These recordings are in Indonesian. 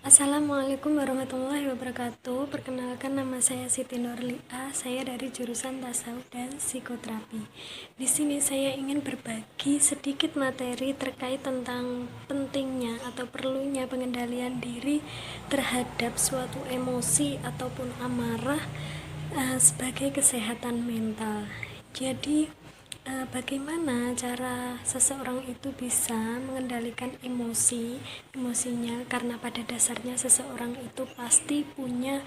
Assalamualaikum warahmatullahi wabarakatuh. Perkenalkan, nama saya Siti Nurlia. Saya dari jurusan Tasawuf dan Psikoterapi. Di sini saya ingin berbagi sedikit materi terkait tentang pentingnya atau perlunya pengendalian diri terhadap suatu emosi ataupun amarah sebagai kesehatan mental. Jadi bagaimana cara seseorang itu bisa mengendalikan emosinya, karena pada dasarnya seseorang itu pasti punya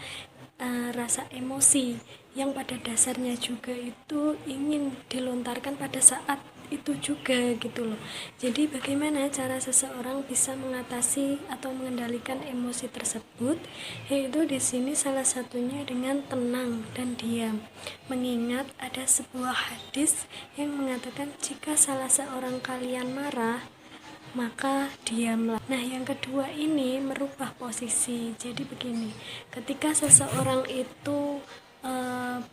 rasa emosi yang pada dasarnya juga itu ingin dilontarkan pada saat itu juga gitu loh. Jadi bagaimana cara seseorang bisa mengatasi atau mengendalikan emosi tersebut? Yaitu di sini salah satunya dengan tenang dan diam. Mengingat ada sebuah hadis yang mengatakan jika salah seorang kalian marah, maka diamlah. Nah, yang kedua ini merubah posisi. Jadi begini, ketika seseorang itu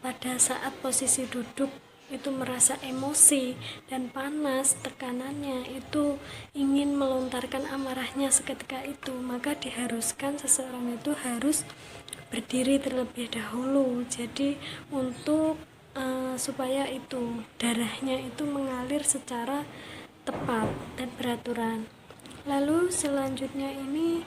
pada saat posisi duduk itu merasa emosi dan panas, tekanannya itu ingin melontarkan amarahnya seketika itu, maka diharuskan seseorang itu harus berdiri terlebih dahulu. Jadi untuk supaya itu darahnya itu mengalir secara tepat dan beraturan. Lalu selanjutnya ini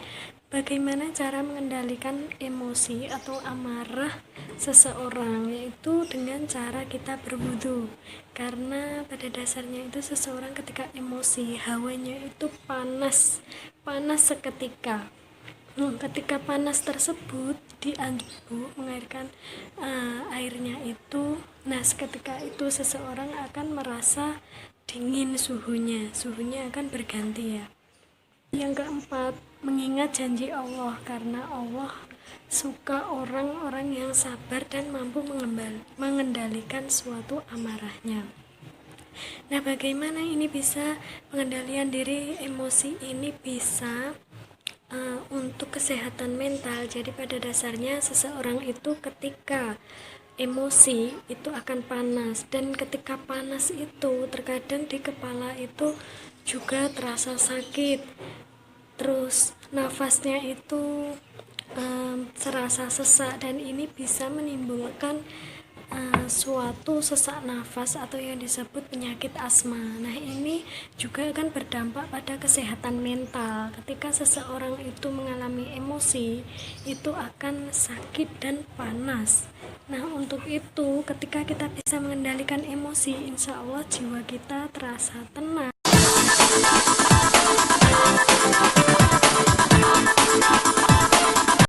bagaimana cara mengendalikan emosi atau amarah seseorang, yaitu dengan cara kita berwudu. Karena pada dasarnya itu seseorang ketika emosi, hawanya itu panas seketika. Ketika panas tersebut dianjurkan mengairkan airnya itu. Nah, seketika itu seseorang akan merasa dingin, suhunya akan berganti ya. Yang keempat, mengingat janji Allah, karena Allah suka orang-orang yang sabar dan mampu mengendalikan suatu amarahnya. Nah, bagaimana ini bisa pengendalian diri emosi ini bisa untuk kesehatan mental? Jadi pada dasarnya seseorang itu ketika emosi itu akan panas, dan ketika panas itu terkadang di kepala itu juga terasa sakit, terus nafasnya itu serasa sesak, dan ini bisa menimbulkan suatu sesak nafas atau yang disebut penyakit asma. Nah, ini juga akan berdampak pada kesehatan mental. Ketika seseorang itu mengalami emosi, itu akan sakit dan panas. Nah, untuk itu ketika kita bisa mengendalikan emosi, insya Allah jiwa kita terasa tenang